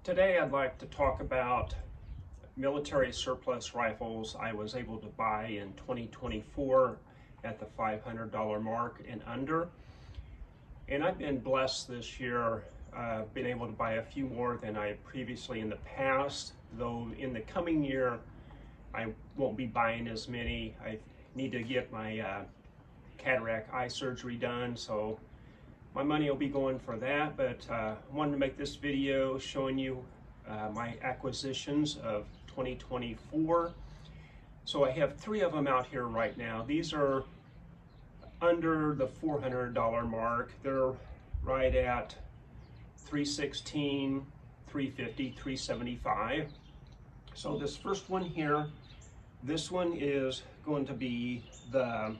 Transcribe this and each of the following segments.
Today I'd like to talk about military surplus rifles I was able to buy in 2024 at the $500 mark and under. And I've been blessed this year. I've been able to buy a few more than I previously in the past, though in the coming year I won't be buying as many. I need to get my cataract eye surgery done, so my money will be going for that. But I wanted to make this video showing you my acquisitions of 2024. So I have three of them out here right now. These are under the $400 mark. They're right at $316, $350, $375. So this first one here, this one is going to be the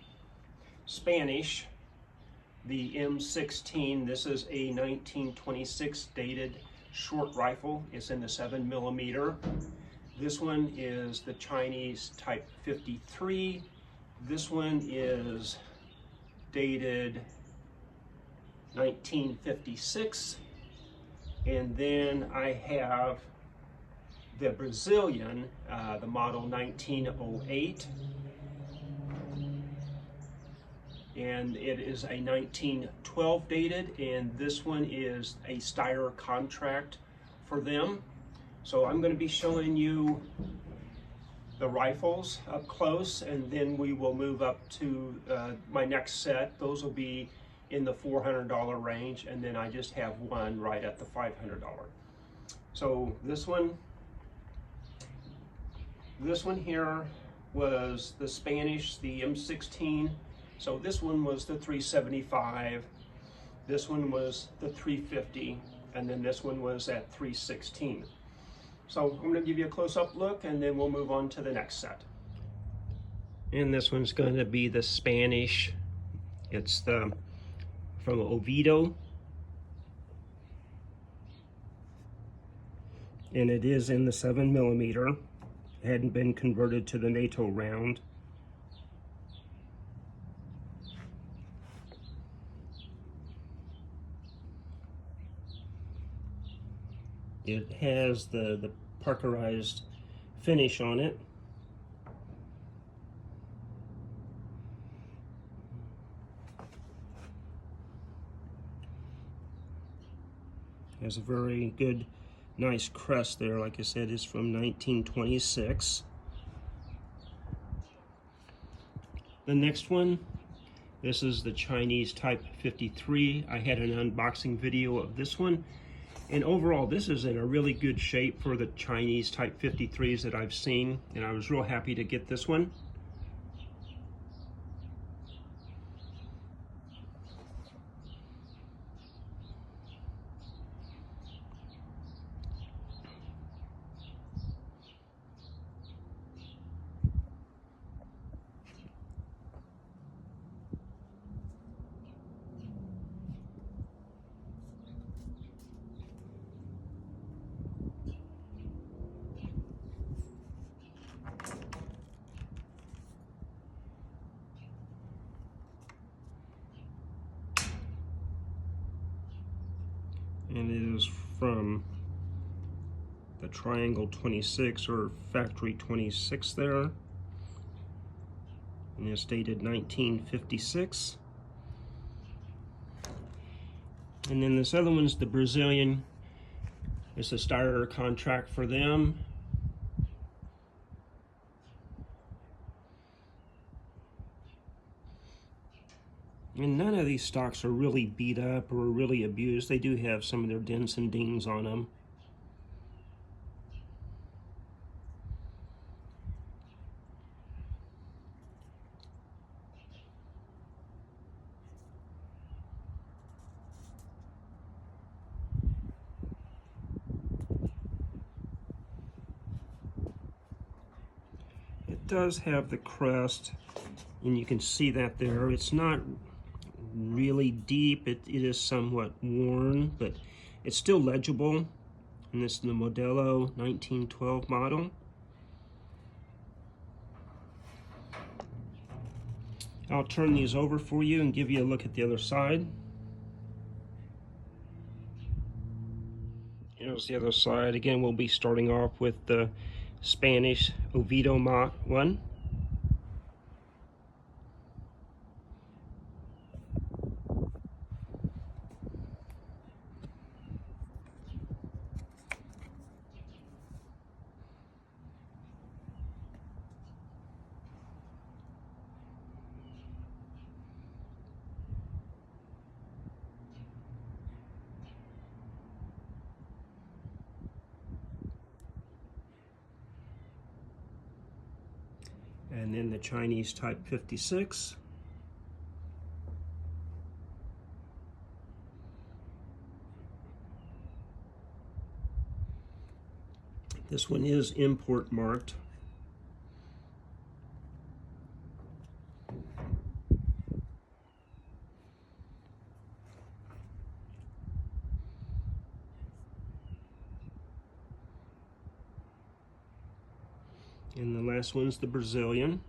Spanish, the M16. This is a 1926 dated short rifle. It's in the 7mm. This one is the Chinese Type 53. This one is dated 1956. And then I have the Brazilian, the model 1908. And it is a 1912 dated, and this one is a Steyr contract for them. So I'm going to be showing you the rifles up close, and then we will move up to my next set. Those will be in the $400 range, and then I just have one right at the $500. So this one here was the Spanish, the M16. So this one was the $375, this one was the $350, and then this one was at $316. So I'm going to give you a close-up look, and then we'll move on to the next set. And this one's going to be the Spanish. It's the from Oviedo, and it is in the 7mm. It hadn't been converted to the NATO round. It has the parkerized finish on it. Has a very good, nice crest there. Like I said, it's from 1926. The next one, this is the Chinese Type 53. I had an unboxing video of this one. And overall, this is in a really good shape for the Chinese Type 53s that I've seen, and I was real happy to get this one. And it is from the Triangle 26 or Factory 26 there. And it's dated 1956. And then this other one's the Brazilian. It's a Steyr contract for them. And none of these stocks are really beat up or really abused. They do have some of their dents and dings on them. It does have the crest, and you can see that there. It's not really deep. It is somewhat worn, but it's still legible. And this is the Modelo 1912 model. I'll turn these over for you and give you a look at the other side. Here's the other side. Again, we'll be starting off with the Spanish Oviedo one. And then the Chinese Type 56. This one is import marked. And the last one's the Brazilian.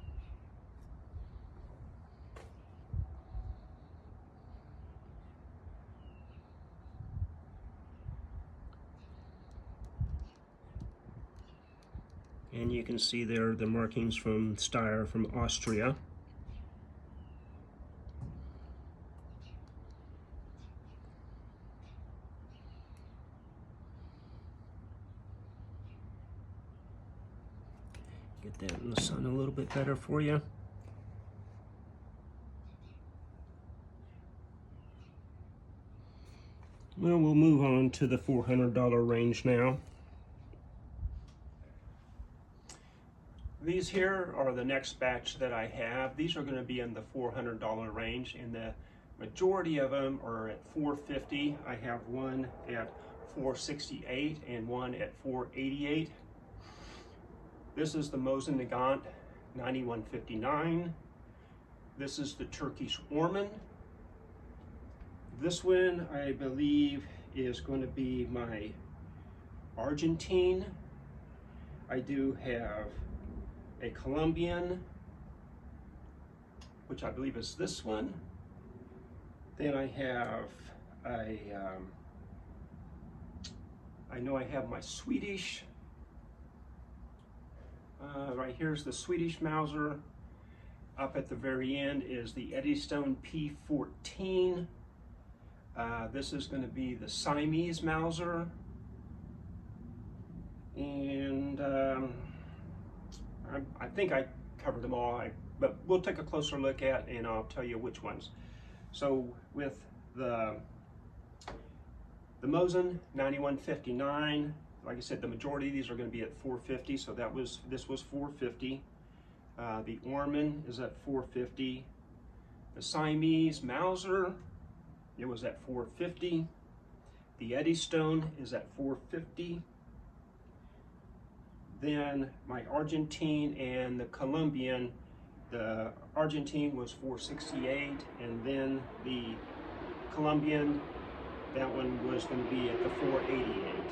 And you can see there the markings from Steyr from Austria. Get that in the sun a little bit better for you. Well, we'll move on to the $400 range now. These here are the next batch that I have. These are going to be in the $400 range, and the majority of them are at $450. I have one at $468 and one at $488. This is the Mosin Nagant 9159. This is the Turkish Orman. This one, I believe, is going to be my Argentine. I do have a Colombian, which I believe is this one. Then I have a, I know I have my Swedish. Right here's the Swedish Mauser. Up at the very end is the Eddystone P14. This is going to be the Siamese Mauser. And I think I covered them all, but we'll take a closer look at and I'll tell you which ones. So with the Mosin 9159, like I said, the majority of these are going to be at $450, so this was $450. The Orman is at $450. The Siamese Mauser, it was at $450. The Eddystone is at $450. Then my Argentine and the Colombian, the Argentine was $468, and then the Colombian, that one was going to be at the $488.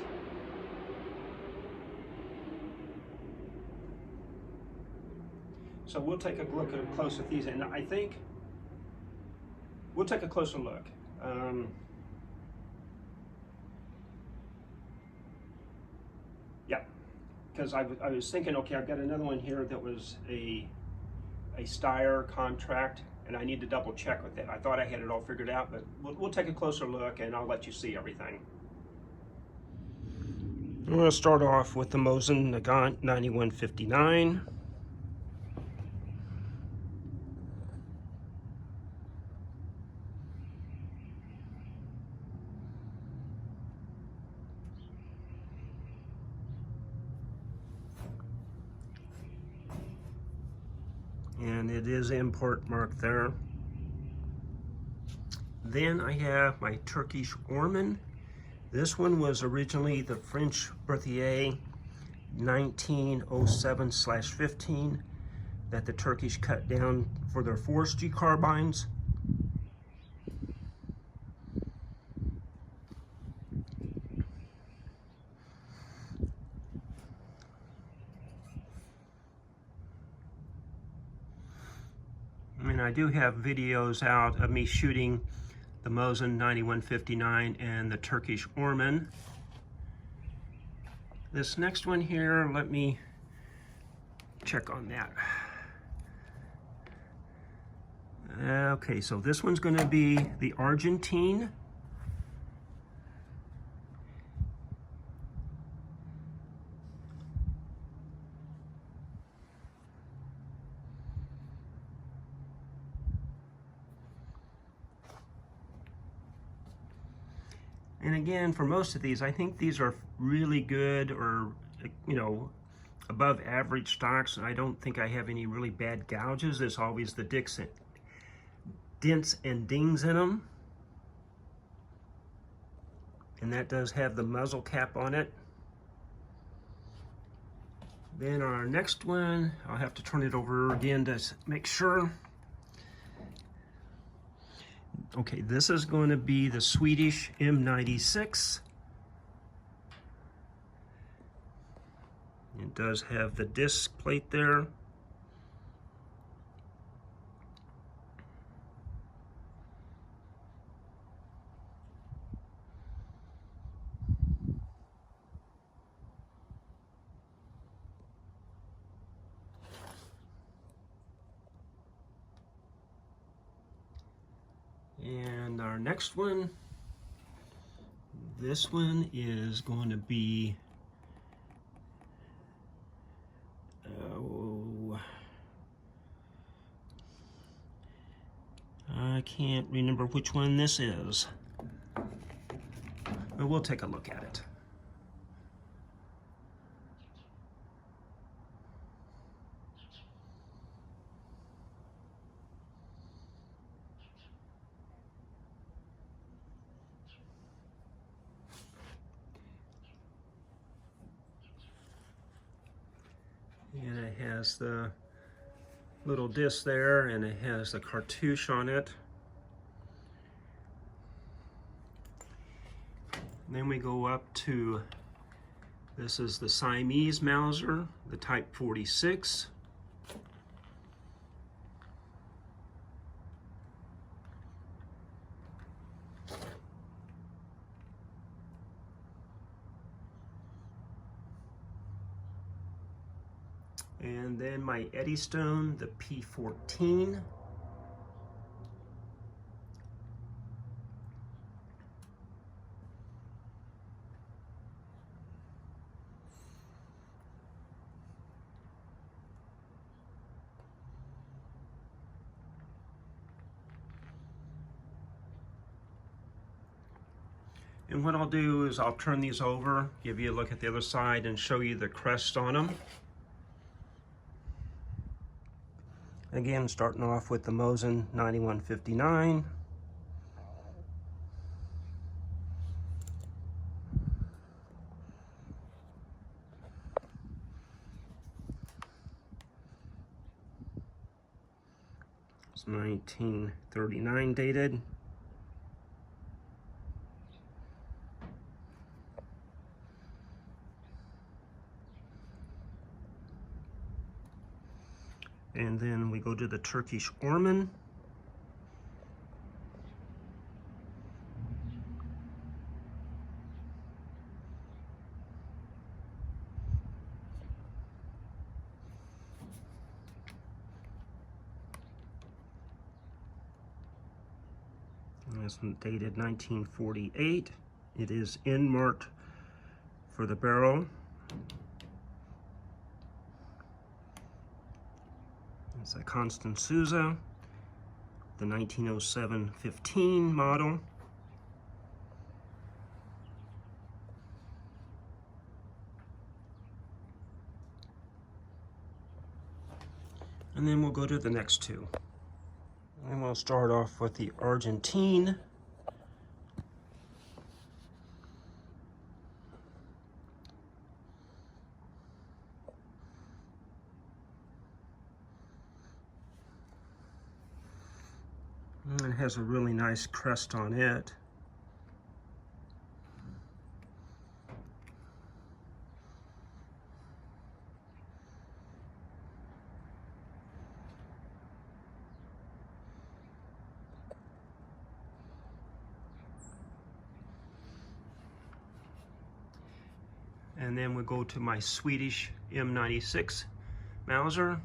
So we'll take a look at close at these, and I think we'll take a closer look. Yeah, because I was thinking, okay, I've got another one here that was a Steyr contract, and I need to double check with that. I thought I had it all figured out, but we'll take a closer look, and I'll let you see everything. I'm going to start off with the Mosin Nagant 9159. And it is import marked there. Then I have my Turkish Orman. This one was originally the French Berthier 1907/15 that the Turkish cut down for their forestry carbines. And I do have videos out of me shooting the Mosin 9159 and the Turkish Orman. This next one here, let me check on that. Okay, so this one's going to be the Argentine. And again, for most of these, I think these are really good, or, you know, above average stocks. I don't think I have any really bad gouges. There's always the dents and dings in them. And that does have the muzzle cap on it. Then our next one, I'll have to turn it over again to make sure. Okay, this is going to be the Swedish M96. It does have the disc plate there. And our next one, this one is going to be, I can't remember which one this is, but we'll take a look at it. And it has the little disc there, and it has the cartouche on it. And then we go up to, this is the Siamese Mauser, the Type 46. And then my Eddystone, the P14. And what I'll do is I'll turn these over, give you a look at the other side, and show you the crest on them. Again, starting off with the Mosin 9159. It's 1939 dated. And then we go to the Turkish Orman. And this one dated 1948. It is in marked for the barrel. It's a Constant Souza, the 1907-15 model. And then we'll go to the next two. And we'll start off with the Argentine. And it has a really nice crest on it. And then we'll go to my Swedish M96 Mauser.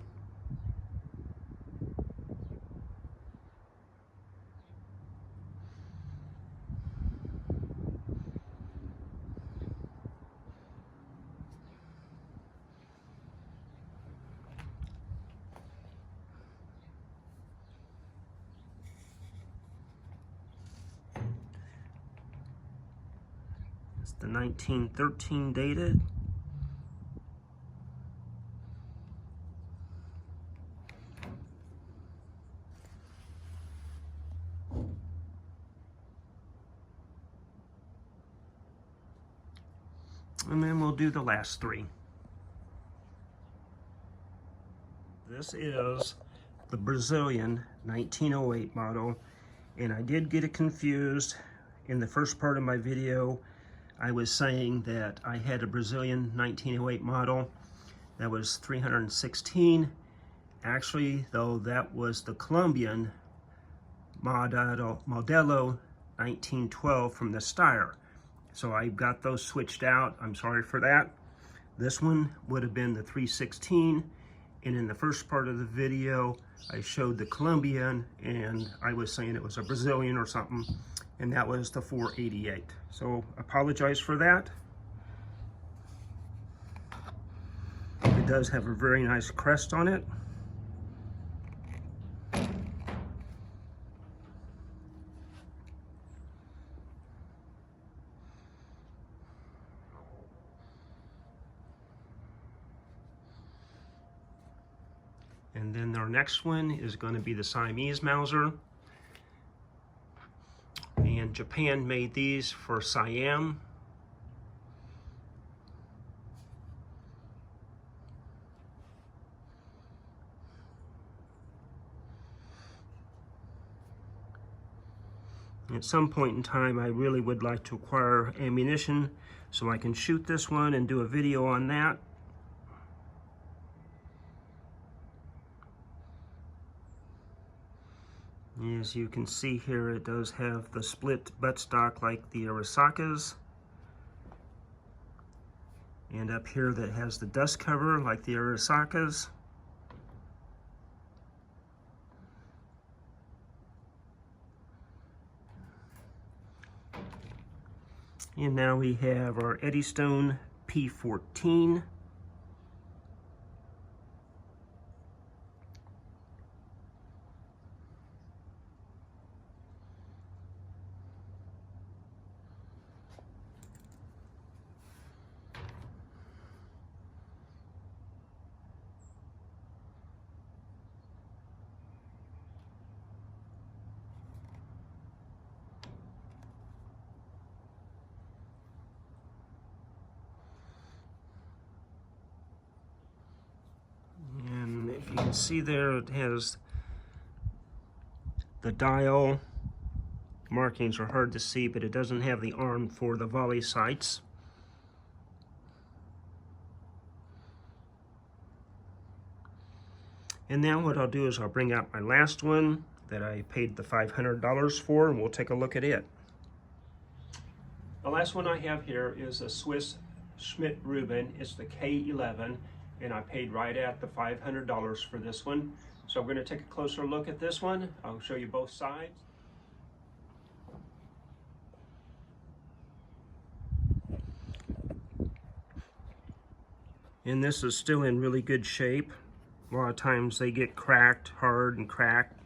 It's the 1913 dated. And then we'll do the last three. This is the Brazilian 1908 model, and I did get it confused. In the first part of my video, I was saying that I had a Brazilian 1908 model that was 316. Actually, though, that was the Colombian Modelo 1912 from the Steyr. So I got those switched out. I'm sorry for that. This one would have been the 316. And in the first part of the video, I showed the Colombian, and I was saying it was a Brazilian or something, and that was the 488. So apologize for that. It does have a very nice crest on it. And then our next one is going to be the Siamese Mauser. And Japan made these for Siam. At some point in time, I really would like to acquire ammunition so I can shoot this one and do a video on that. As you can see here, it does have the split buttstock like the Arisakas. And up here that has the dust cover like the Arisakas. And now we have our Eddystone P14. You can see there it has the dial. Markings are hard to see, but it doesn't have the arm for the volley sights. And now what I'll do is I'll bring out my last one that I paid the $500 for, and we'll take a look at it. The last one I have here is a Swiss Schmidt-Reuben. It's the K11. And I paid right at the $500 for this one. So we're going to take a closer look at this one. I'll show you both sides. And this is still in really good shape. A lot of times they get cracked, hard and cracked.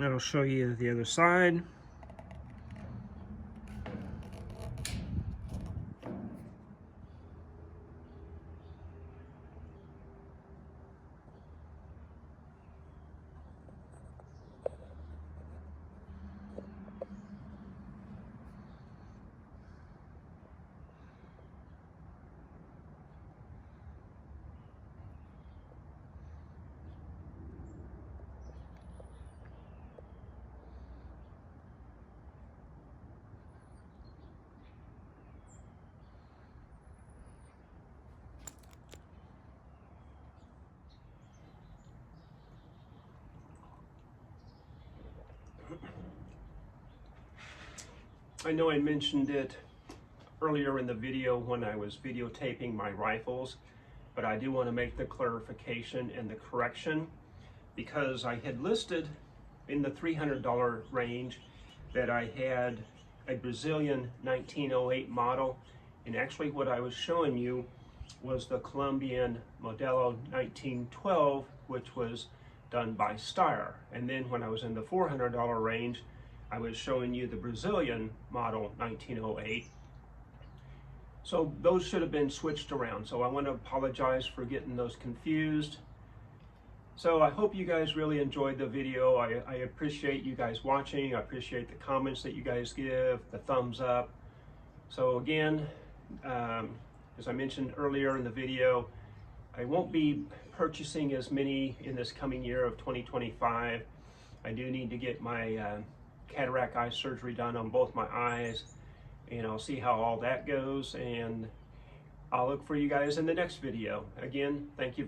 I'll show you the other side. I know I mentioned it earlier in the video when I was videotaping my rifles, but I do want to make the clarification and the correction, because I had listed in the $300 range that I had a Brazilian 1908 model, and actually what I was showing you was the Colombian Modelo 1912, which was done by Steyr. And then when I was in the $400 range, I was showing you the Brazilian model 1908. So those should have been switched around. So I want to apologize for getting those confused. So I hope you guys really enjoyed the video. I appreciate you guys watching. I appreciate the comments that you guys give, the thumbs up. So again, as I mentioned earlier in the video, I won't be purchasing as many in this coming year of 2025. I do need to get my cataract eye surgery done on both my eyes, and I'll see how all that goes, and I'll look for you guys in the next video. Again, thank you.